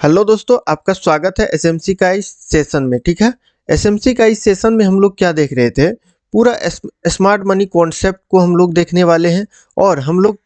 Hello दोस्तों, आपका स्वागत है एसएमसी का इस सेशन में। ठीक है, एसएमसी का इस सेशन में हम लोग क्या देख रहे थे, पूरा स्मार्ट मनी कॉन्सेप्ट को हम लोग देखने वाले हैं। और हम लोग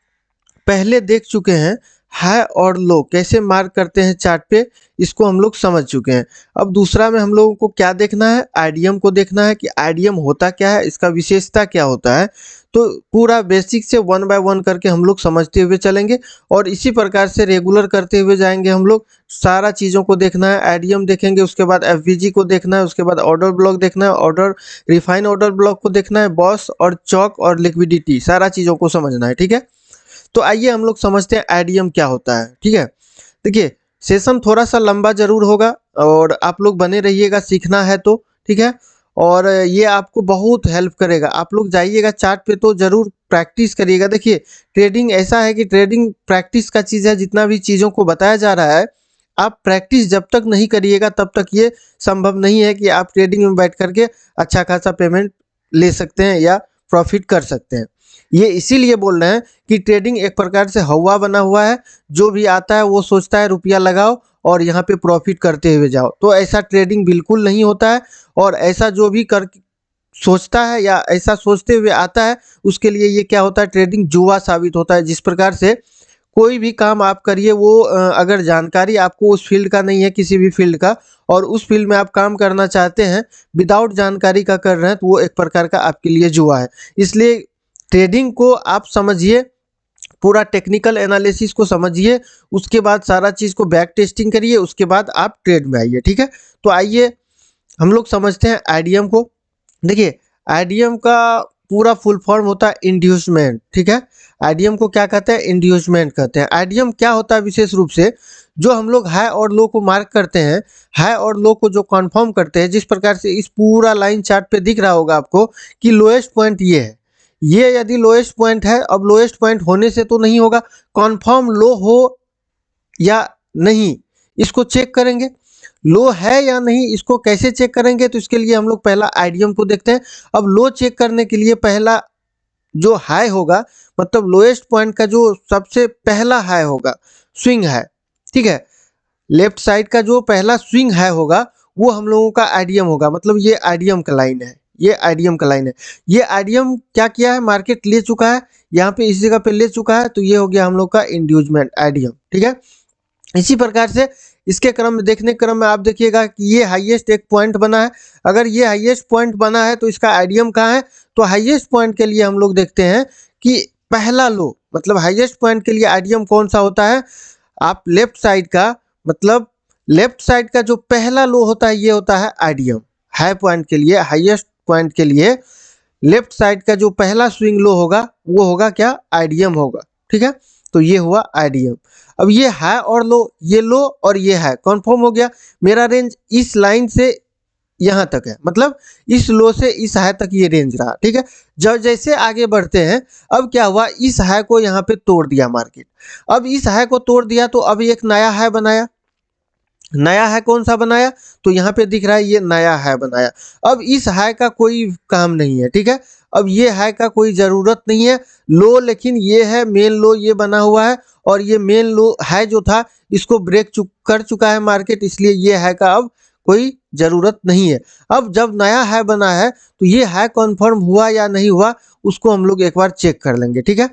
पहले देख चुके हैं हाई और लो कैसे मार्क करते हैं चार्ट पे, इसको हम लोग समझ चुके हैं। अब दूसरा में हम लोगों को क्या देखना है, आईडीएम को देखना है कि आईडीएम होता क्या है, इसका विशेषता क्या होता है। तो पूरा बेसिक से वन बाय वन करके हम लोग समझते हुए चलेंगे और इसी प्रकार से रेगुलर करते हुए जाएंगे। हम लोग सारा चीज़ों को देखना है, आईडीएम देखेंगे, उसके बाद एफवीजी को देखना है, उसके बाद ऑर्डर ब्लॉक देखना है, ऑर्डर रिफाइन ऑर्डर ब्लॉक को देखना है, बॉस और चौक और लिक्विडिटी, सारा चीज़ों को समझना है। ठीक है, तो आइए हम लोग समझते हैं आईडीएम क्या होता है। ठीक है, देखिए सेशन थोड़ा सा लंबा जरूर होगा और आप लोग बने रहिएगा, सीखना है तो। ठीक है, और ये आपको बहुत हेल्प करेगा। आप लोग जाइएगा चार्ट पे तो जरूर प्रैक्टिस करिएगा। देखिए ट्रेडिंग ऐसा है कि ट्रेडिंग प्रैक्टिस का चीज़ है। जितना भी चीज़ों को बताया जा रहा है, आप प्रैक्टिस जब तक नहीं करिएगा तब तक ये संभव नहीं है कि आप ट्रेडिंग में बैठ करके अच्छा खासा पेमेंट ले सकते हैं या प्रॉफिट कर सकते हैं। ये इसीलिए बोल रहे हैं कि ट्रेडिंग एक प्रकार से हवा बना हुआ है। जो भी आता है वो सोचता है रुपया लगाओ और यहाँ पे प्रॉफिट करते हुए जाओ, तो ऐसा ट्रेडिंग बिल्कुल नहीं होता है। और ऐसा जो भी कर सोचता है या ऐसा सोचते हुए आता है, उसके लिए ये क्या होता है, ट्रेडिंग जुआ साबित होता है। जिस प्रकार से कोई भी काम आप करिए, वो अगर जानकारी आपको उस फील्ड का नहीं है, किसी भी फील्ड का, और उस फील्ड में आप काम करना चाहते हैं विदाउट जानकारी का कर रहे हैं, तो वो एक प्रकार का आपके लिए जुआ है। इसलिए ट्रेडिंग को आप समझिए, पूरा टेक्निकल एनालिसिस को समझिए, उसके बाद सारा चीज़ को बैक टेस्टिंग करिए, उसके बाद आप ट्रेड में आइए। ठीक है, तो आइए हम लोग समझते हैं आईडीएम को। देखिए आईडीएम का पूरा फुल फॉर्म होता है इंड्यूसमेंट। ठीक है, आईडीएम को क्या कहते हैं, इंड्यूसमेंट कहते हैं। आईडीएम क्या होता है, विशेष रूप से जो हम लोग हाई और लो को मार्क करते हैं, हाई और लो को जो कंफर्म करते हैं, जिस प्रकार से इस पूरा लाइन चार्ट पे दिख रहा होगा आपको कि लोएस्ट पॉइंट ये है, ये यदि लोएस्ट पॉइंट है, अब लोएस्ट पॉइंट होने से तो नहीं होगा, कंफर्म लो हो या नहीं इसको चेक करेंगे। लो है या नहीं इसको कैसे चेक करेंगे, तो इसके लिए हम लोग पहला आईडीएम को देखते हैं। अब लो चेक करने के लिए पहला जो हाई होगा, मतलब लोएस्ट पॉइंट का जो सबसे पहला हाई होगा, स्विंग है। ठीक है, लेफ्ट साइड का जो पहला स्विंग हाई होगा वो हम लोगों का आईडीएम होगा। मतलब ये आईडीएम का लाइन है, ये आईडीएम का लाइन है। ये आईडीएम क्या किया है, मार्केट ले चुका है, यहाँ पे इस जगह पे ले चुका है, तो ये हो गया हम लोग का इंड्यूसमेंट आईडीएम। ठीक है, इसी प्रकार से इसके क्रम में देखने क्रम में आप देखिएगा कि ये हाईएस्ट एक पॉइंट बना है। अगर ये हाईएस्ट पॉइंट बना है तो इसका आईडीएम कहाँ है, तो हाईएस्ट पॉइंट के लिए हम लोग देखते हैं कि पहला लो, मतलब हाईएस्ट पॉइंट के लिए आईडीएम कौन सा होता है, आप लेफ्ट साइड का, मतलब लेफ्ट साइड का जो पहला लो होता है ये होता है आईडीएम। हाई पॉइंट के लिए, हाईएस्ट पॉइंट के लिए लेफ्ट साइड का जो पहला स्विंग लो होगा वो होगा क्या, आईडीएम होगा। ठीक है, तो ये हुआ आईडीएम। अब ये हाई और लो, ये लो और ये हाई कंफर्म हो गया। मेरा रेंज इस लाइन से यहाँ तक है, मतलब इस लो से इस हाई तक ये रेंज रहा। ठीक है, जब जैसे आगे बढ़ते हैं, अब क्या हुआ, इस हाई को यहाँ पे तोड़ दिया मार्केट। अब इस हाई को तोड़ दिया तो अब एक नया हाई बनाया। नया हाई कौन सा बनाया, तो यहाँ पे दिख रहा है ये नया हाई बनाया। अब इस हाई का कोई काम नहीं है। ठीक है, अब ये हाई का कोई ज़रूरत नहीं है। लो लेकिन ये है मेन लो, ये बना हुआ है, और ये मेन लो हाई जो था इसको ब्रेक कर चुका है मार्केट, इसलिए ये हाई का अब कोई ज़रूरत नहीं है। अब जब नया हाई बना है तो ये हाई कन्फर्म हुआ या नहीं हुआ, उसको हम लोग एक बार चेक कर लेंगे। ठीक है,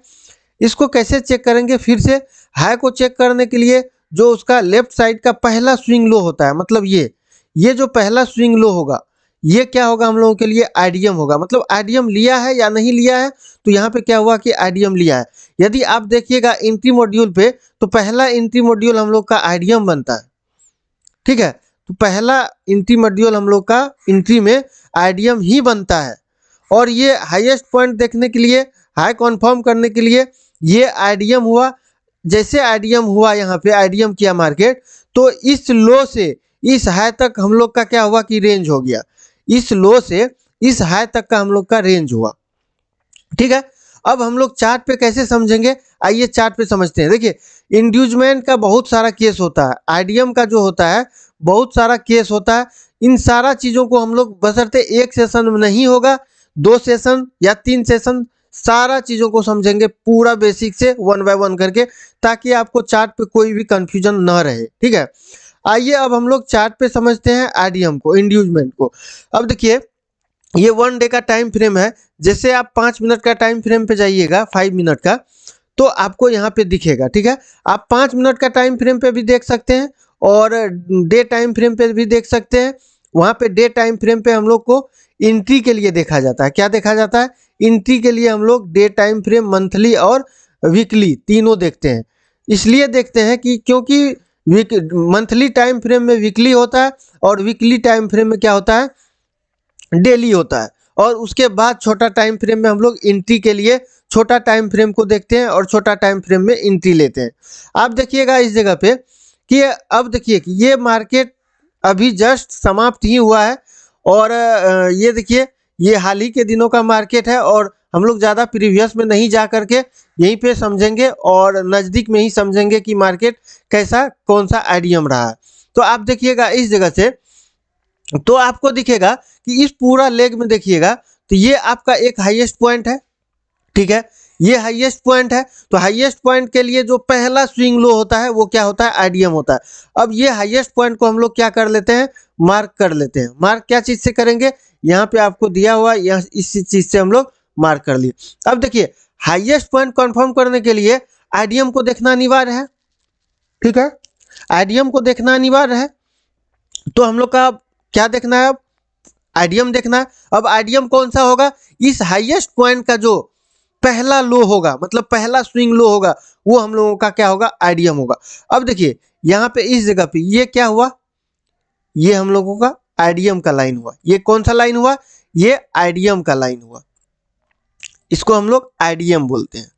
इसको कैसे चेक करेंगे, फिर से हाई को चेक करने के लिए जो उसका लेफ्ट साइड का पहला स्विंग लो होता है, मतलब ये जो पहला स्विंग लो होगा ये क्या होगा, हम लोगों के लिए आईडीएम होगा। मतलब आईडीएम लिया है या नहीं लिया है, तो यहाँ पे क्या हुआ कि आईडीएम लिया है। यदि आप देखिएगा एंट्री मॉड्यूल पे, तो पहला एंट्री मॉड्यूल हम लोग का आईडीएम बनता है। ठीक है, तो पहला एंट्री मॉड्यूल हम लोग का एंट्री में आईडीएम ही बनता है। और ये हाईएस्ट पॉइंट देखने के लिए, हाई कन्फर्म करने के लिए ये आईडीएम हुआ। जैसे आईडीएम हुआ, यहाँ पे आईडीएम किया मार्केट, तो इस लो से इस हाई तक हम लोग का क्या हुआ कि रेंज हो गया। इस लो से इस हाई तक का हम लोग का रेंज हुआ। ठीक है, अब हम लोग चार्ट पे कैसे समझेंगे, आइए चार्ट पे समझते हैं। देखिए इंड्यूसमेंट का बहुत सारा केस होता है, आईडीएम का जो होता है बहुत सारा केस होता है। इन सारा चीज़ों को हम लोग बशर्ते एक सेशन में नहीं होगा, 2 सेशन या 3 सेशन, सारा चीज़ों को समझेंगे पूरा बेसिक से वन बाय वन करके, ताकि आपको चार्ट पे कोई भी कंफ्यूजन ना रहे। ठीक है, आइए अब हम लोग चार्ट पे समझते हैं आईडीएम को, इंड्यूसमेंट को। अब देखिए ये 1 डे का टाइम फ्रेम है। जैसे आप 5 मिनट का टाइम फ्रेम पे जाइएगा, 5 मिनट का, तो आपको यहाँ पे दिखेगा, ठीक है। आप 5 मिनट का टाइम फ्रेम पे भी देख सकते हैं और डे टाइम फ्रेम पे भी देख सकते हैं। वहाँ पे डे टाइम फ्रेम पे हम लोग को एंट्री के लिए देखा जाता है। क्या देखा जाता है? एंट्री के लिए हम लोग डे टाइम फ्रेम, मंथली और वीकली तीनों देखते हैं। इसलिए देखते हैं कि क्योंकि मंथली टाइम फ्रेम में वीकली होता है और वीकली टाइम फ्रेम में क्या होता है? डेली होता है। और उसके बाद छोटा टाइम फ्रेम में हम लोग एंट्री के लिए छोटा टाइम फ्रेम को देखते हैं और छोटा टाइम फ्रेम में एंट्री लेते हैं। आप देखिएगा इस जगह पे कि अब देखिए कि ये मार्केट अभी जस्ट समाप्त ही हुआ है और ये देखिए ये हाल ही के दिनों का मार्केट है और हम लोग ज़्यादा प्रीवियस में नहीं जा करके यहीं पे समझेंगे और नज़दीक में ही समझेंगे कि मार्केट कैसा, कौन सा आईडीएम रहा है। तो आप देखिएगा इस जगह से, तो आपको दिखेगा कि इस पूरा लेग में देखिएगा तो ये आपका एक हाईएस्ट पॉइंट है, ठीक है। ये हाईएस्ट पॉइंट है, तो हाईएस्ट पॉइंट के लिए जो पहला स्विंग लो होता है वो क्या होता है? आईडीएम होता है। अब ये हाईएस्ट पॉइंट को हम लोग क्या कर लेते हैं? मार्क कर लेते हैं। मार्क क्या चीज़ से करेंगे? यहाँ पे आपको दिया हुआ यह इस चीज़ से हम लोग मार्क कर लिए। अब देखिए हाईएस्ट पॉइंट कंफर्म करने के लिए आईडीएम को देखना अनिवार्य है, ठीक है। आईडीएम को देखना अनिवार्य है, तो हम लोग का क्या देखना है? अब आईडीएम देखना है। अब आईडीएम कौन सा होगा? इस हाईएस्ट पॉइंट का जो पहला लो होगा, मतलब पहला स्विंग लो होगा, वो हम लोगों का क्या होगा? आईडीएम होगा। अब देखिए यहाँ पे इस जगह पे ये क्या हुआ? ये हम लोगों का आईडीएम का लाइन हुआ। ये कौन सा लाइन हुआ? ये आईडीएम का लाइन हुआ। इसको हम लोग आईडीएम बोलते हैं।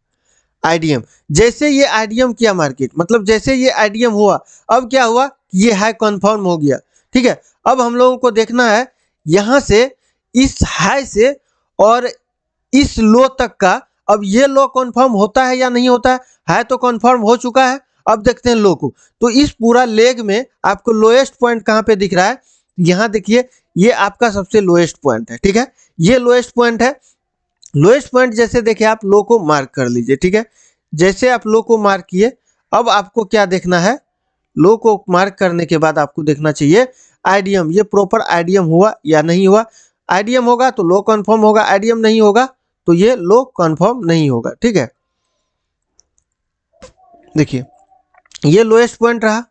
आईडीएम, जैसे ये आईडीएम किया मार्केट, मतलब जैसे ये आईडीएम हुआ, अब क्या हुआ? ये हाई कंफर्म हो गया, ठीक है। अब हम लोगों को देखना है यहाँ से इस हाई से और इस लो तक का, अब ये लो कंफर्म होता है या नहीं होता है? है तो कंफर्म हो चुका है। अब देखते हैं लो को। तो इस पूरा लेग में आपको लोएस्ट पॉइंट कहाँ पे दिख रहा है? यहाँ देखिए ये आपका सबसे लोएस्ट पॉइंट है, ठीक है। ये लोएस्ट पॉइंट है। लोएस्ट पॉइंट जैसे देखिए आप लो को मार्क कर लीजिए, ठीक है। जैसे आप लो को मार्क किए, अब आपको क्या देखना है? लो को मार्क करने के बाद आपको देखना चाहिए आईडीएम, ये प्रॉपर आईडीएम हुआ या नहीं हुआ। आईडीएम होगा तो लो कंफर्म होगा, आईडीएम नहीं होगा तो ये लो कंफर्म नहीं होगा, ठीक है। देखिए ये लोएस्ट पॉइंट रहा,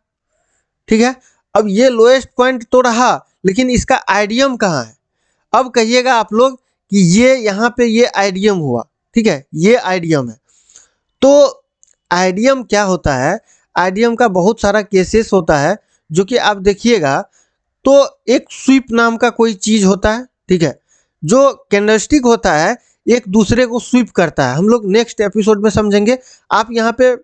ठीक है। अब ये लोएस्ट पॉइंट तो रहा, लेकिन इसका आईडीएम कहाँ है? अब कहिएगा आप लोग कि ये यहाँ पे ये आईडीएम हुआ, ठीक है, ये आईडीएम है। तो आईडीएम क्या होता है? आईडीएम का बहुत सारा केसेस होता है, जो कि आप देखिएगा तो एक स्वीप नाम का कोई चीज होता है, ठीक है, जो कैंडलस्टिक होता है एक दूसरे को स्वीप करता है। हम लोग नेक्स्ट एपिसोड में समझेंगे। आप यहाँ पे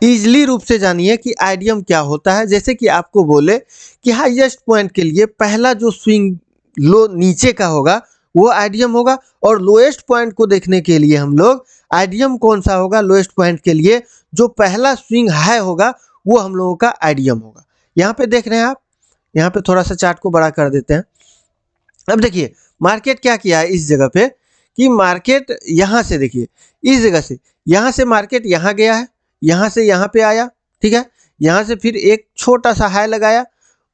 इजली रूप से जानिए कि आईडीएम क्या होता है। जैसे कि आपको बोले कि हाईएस्ट पॉइंट के लिए पहला जो स्विंग लो नीचे का होगा वो आईडीएम होगा, और लोएस्ट पॉइंट को देखने के लिए हम लोग आईडीएम कौन सा होगा? लोएस्ट पॉइंट के लिए जो पहला स्विंग हाई होगा वो हम लोगों का आईडीएम होगा। यहाँ पे देख रहे हैं आप, यहाँ पे थोड़ा सा चार्ट को बड़ा कर देते हैं। अब देखिए मार्केट क्या किया है इस जगह पे, कि मार्केट यहाँ से देखिए इस जगह से, यहाँ से मार्केट यहाँ गया है, यहाँ से यहाँ पे आया, ठीक है। यहाँ से फिर एक छोटा सा हाई लगाया,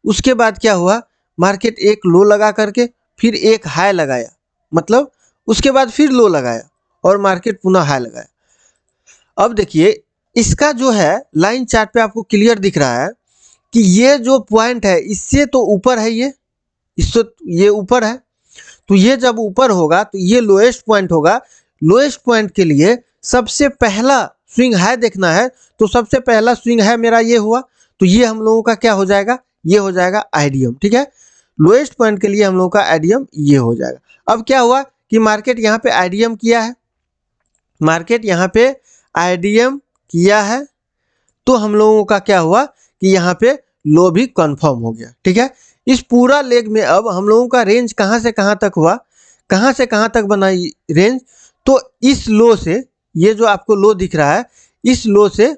उसके बाद क्या हुआ? मार्केट एक लो लगा करके फिर एक हाई लगाया, मतलब उसके बाद फिर लो लगाया और मार्केट पुनः हाई लगाया। अब देखिए इसका जो है लाइन चार्ट पे आपको क्लियर दिख रहा है कि ये जो पॉइंट है इससे तो ऊपर है, ये इससे ये ऊपर है, तो ये जब ऊपर होगा तो ये लोएस्ट पॉइंट होगा। लोएस्ट पॉइंट के लिए सबसे पहला स्विंग हाई देखना है, तो सबसे पहला स्विंग हाई मेरा ये हुआ, तो ये हम लोगों का क्या हो जाएगा? ये हो जाएगा आईडीएम, ठीक है। लोएस्ट पॉइंट के लिए हम लोगों का आईडीएम ये हो जाएगा। अब क्या हुआ कि मार्केट यहाँ पे आईडीएम किया है, मार्केट यहाँ पे आईडीएम किया है, तो हम लोगों का क्या हुआ कि यहाँ पे लो भी कंफर्म हो गया, ठीक है। इस पूरा लेग में अब हम लोगों का रेंज कहाँ से कहाँ तक हुआ, कहाँ से कहाँ तक बना रेंज? तो इस लो से, ये जो आपको लो दिख रहा है, इस लो से,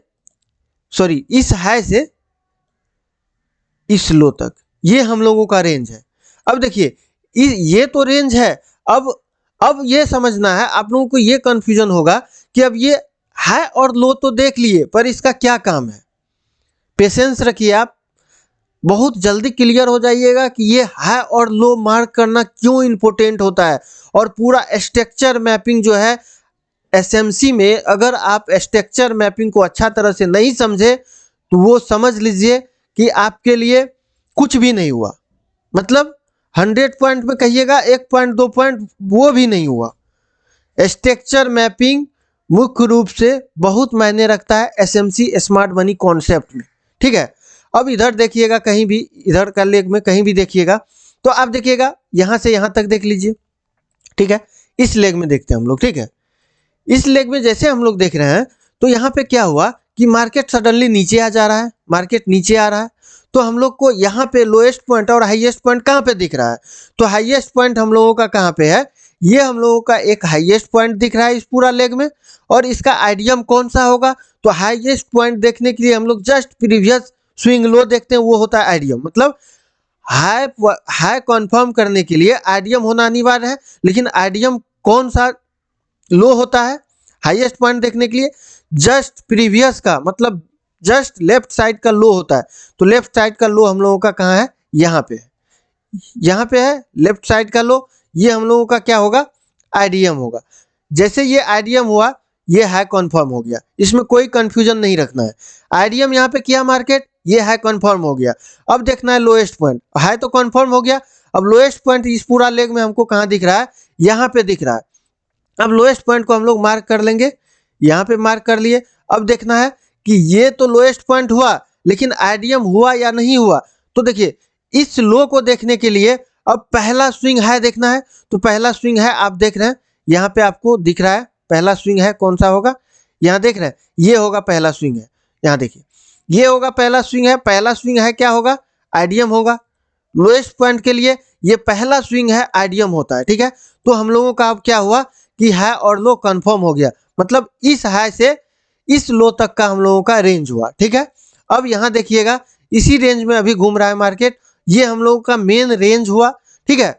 सॉरी इस हाई से इस लो तक, ये हम लोगों का रेंज है। अब देखिए ये तो रेंज है। अब ये समझना है, आप लोगों को ये कंफ्यूजन होगा कि अब ये हाई और लो तो देख लिए, पर इसका क्या काम है? पेशेंस रखिए आप, बहुत जल्दी क्लियर हो जाइएगा कि ये हाई और लो मार्क करना क्यों इम्पोर्टेंट होता है। और पूरा स्ट्रक्चर मैपिंग जो है एसएमसी में, अगर आप स्ट्रक्चर मैपिंग को अच्छा तरह से नहीं समझे तो वो समझ लीजिए कि आपके लिए कुछ भी नहीं हुआ। मतलब 100 पॉइंट में कहिएगा 1 पॉइंट 2 पॉइंट वो भी नहीं हुआ। स्ट्रक्चर मैपिंग मुख्य रूप से बहुत मायने रखता है एसएमसी स्मार्ट मनी कॉन्सेप्ट में, ठीक है। अब इधर देखिएगा, कहीं भी इधर का लेग में कहीं भी देखिएगा तो आप देखिएगा यहाँ से यहाँ तक देख लीजिए, ठीक है। इस लेग में देखते हैं हम लोग, ठीक है। इस लेग में जैसे हम लोग देख रहे हैं तो यहाँ पे क्या हुआ कि मार्केट सडनली नीचे आ जा रहा है, मार्केट नीचे आ रहा है। तो हम लोग को यहाँ पे लोएस्ट पॉइंट और हाईएस्ट पॉइंट कहाँ पे दिख रहा है? तो हाईएस्ट पॉइंट हम लोगों का कहाँ पे है? ये हम लोगों का एक हाईएस्ट पॉइंट दिख रहा है इस पूरा लेग में। और इसका आइडियम कौन सा होगा? तो हाईएस्ट पॉइंट देखने के लिए हम लोग जस्ट प्रीवियस स्विंग लो देखते हैं, वो होता है आइडियम। मतलब हाई कंफर्म करने के लिए आइडियम होना अनिवार्य है, लेकिन आइडियम कौन सा लो होता है हाईएस्ट पॉइंट देखने के लिए? जस्ट प्रीवियस का, मतलब जस्ट लेफ्ट साइड का लो होता है। तो लेफ्ट साइड का लो हम लोगों का कहाँ है? यहाँ पे है, यहाँ पे है लेफ्ट साइड का लो। ये हम लोगों का क्या होगा? आईडीएम होगा। जैसे ये आईडीएम हुआ, ये हाई कन्फर्म हो गया, इसमें कोई कंफ्यूजन नहीं रखना है। आईडीएम यहाँ पे किया मार्केट, ये हाई कन्फर्म हो गया। अब देखना है लोएस्ट पॉइंट, हाई तो कन्फर्म हो गया, अब लोएस्ट पॉइंट इस पूरा लेग में हमको कहाँ दिख रहा है? यहाँ पे दिख रहा है। अब लोएस्ट पॉइंट को हम लोग मार्क कर लेंगे, यहाँ पे मार्क कर लिए। अब देखना है कि ये तो लोएस्ट पॉइंट हुआ, लेकिन आईडीएम हुआ या नहीं हुआ। तो देखिए, इस लो को देखने के लिए अब पहला स्विंग है देखना है। तो पहला स्विंग है आप देख रहे हैं, यहाँ पे आपको दिख रहा है पहला स्विंग है, कौन सा होगा? यहाँ देख रहे हैं, ये होगा पहला स्विंग है। यहाँ देखिए, ये होगा पहला स्विंग है। पहला स्विंग है क्या होगा? आईडीएम होगा। लोएस्ट पॉइंट के लिए ये पहला स्विंग है, आईडीएम होता है, ठीक है। तो हम लोगों का अब क्या हुआ कि हाई और लो कंफर्म हो गया, मतलब इस हाई से इस लो तक का हम लोगों का रेंज हुआ, ठीक है। अब यहाँ देखिएगा, इसी रेंज में अभी घूम रहा है मार्केट, ये हम लोगों का मेन रेंज हुआ, ठीक है।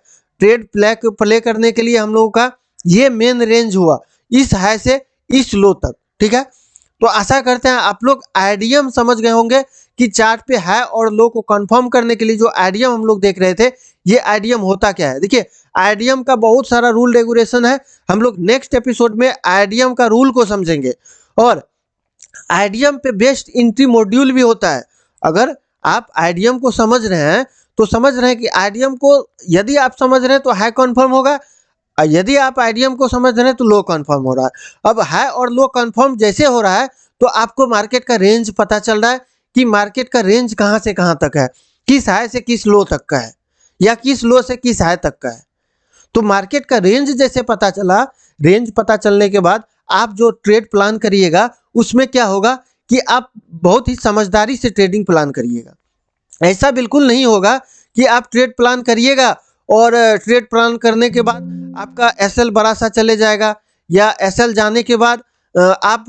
ट्रेड प्ले करने के लिए हम लोगों का ये मेन रेंज हुआ, इस हाई से इस लो तक, ठीक है। तो आशा करते हैं आप लोग आईडीएम समझ गए होंगे कि चार्ट पे हाई और लो को कंफर्म करने के लिए जो आईडीएम हम लोग देख रहे थे, ये आईडीएम होता क्या है। देखिए, आईडीएम का बहुत सारा रूल रेगुलेशन है, हम लोग नेक्स्ट एपिसोड में आईडीएम का रूल को समझेंगे। और आईडीएम पे बेस्ड एंट्री मॉड्यूल भी होता है। अगर आप आईडीएम को समझ रहे हैं तो समझ रहे हैं कि आईडीएम को यदि आप समझ रहे हैं तो हाई कन्फर्म होगा, और यदि आप आईडीएम को समझ रहे हैं तो लो कन्फर्म हो रहा है। अब हाई और लो कन्फर्म जैसे हो रहा है तो आपको मार्केट का रेंज पता चल रहा है कि मार्केट का रेंज कहाँ से कहाँ तक है, किस हाई से किस लो तक का है, या किस लो से किस हाई तक का है। तो मार्केट का रेंज जैसे पता चला, रेंज पता चलने के बाद आप जो ट्रेड प्लान करिएगा उसमें क्या होगा कि आप बहुत ही समझदारी से ट्रेडिंग प्लान करिएगा। ऐसा बिल्कुल नहीं होगा कि आप ट्रेड प्लान करिएगा और ट्रेड प्लान करने के बाद आपका एसएल बड़ा सा चले जाएगा, या एसएल जाने के बाद आप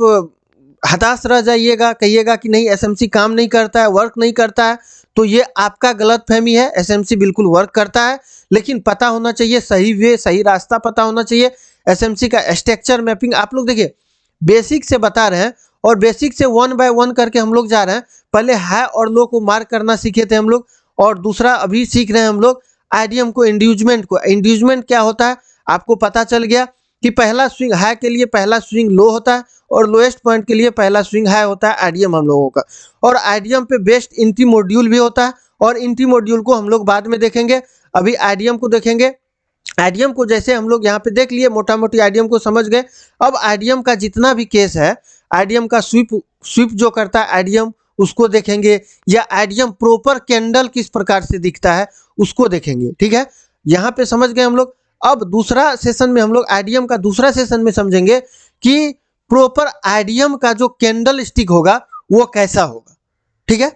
हताश रह जाइएगा, कहिएगा कि नहीं एसएमसी काम नहीं करता है, वर्क नहीं करता है। तो ये आपका गलत फहमी है, एसएमसी बिल्कुल वर्क करता है, लेकिन पता होना चाहिए सही वे, सही रास्ता पता होना चाहिए। एसएमसी का स्ट्रक्चर मैपिंग आप लोग देखिए, बेसिक से बता रहे हैं और बेसिक से 1 बाय 1 करके हम लोग जा रहे हैं। पहले हाई और लो को मार्क करना सीखे थे हम लोग, और दूसरा अभी सीख रहे हैं हम लोग आईडीएम को, इंड्यूजमेंट को। इंड्यूजमेंट क्या होता है आपको पता चल गया कि पहला स्विंग हाई के लिए पहला स्विंग लो होता है, और लोएस्ट पॉइंट के लिए पहला स्विंग हाई होता है आईडीएम हम लोगों का। और आईडीएम पे बेस्ड एंट्री मॉड्यूल भी होता है, और एंट्री मॉड्यूल को हम लोग बाद में देखेंगे, अभी आईडीएम को देखेंगे। आईडीएम को जैसे हम लोग यहाँ पे देख लिए, मोटा मोटी आईडीएम को समझ गए। अब आईडीएम का जितना भी केस है, आईडीएम का स्वीप जो करता है आईडीएम, उसको देखेंगे, या आईडीएम प्रॉपर कैंडल किस प्रकार से दिखता है उसको देखेंगे, ठीक है। यहाँ पे समझ गए हम लोग। अब दूसरा सेशन में हम लोग आईडीएम का दूसरा सेशन में समझेंगे कि प्रॉपर आईडीएम का जो कैंडल स्टिक होगा वो कैसा होगा, ठीक है।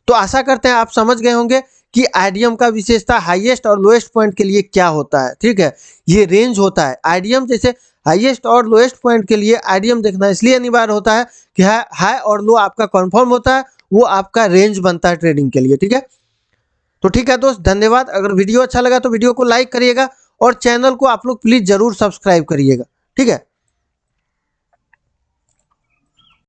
तो आशा करते हैं आप समझ गए होंगे कि आईडीएम का विशेषता हाईएस्ट और लोएस्ट पॉइंट के लिए क्या होता है, ठीक है। ये रेंज होता है आईडीएम, जैसे हाईएस्ट और लोएस्ट पॉइंट के लिए आईडीएम देखना इसलिए अनिवार्य होता है कि हाई और लो आपका कंफर्म होता है, वो आपका रेंज बनता है ट्रेडिंग के लिए, ठीक है। तो ठीक है दोस्त, धन्यवाद। अगर वीडियो अच्छा लगा तो वीडियो को लाइक करिएगा, और चैनल को आप लोग प्लीज जरूर सब्सक्राइब करिएगा, ठीक है।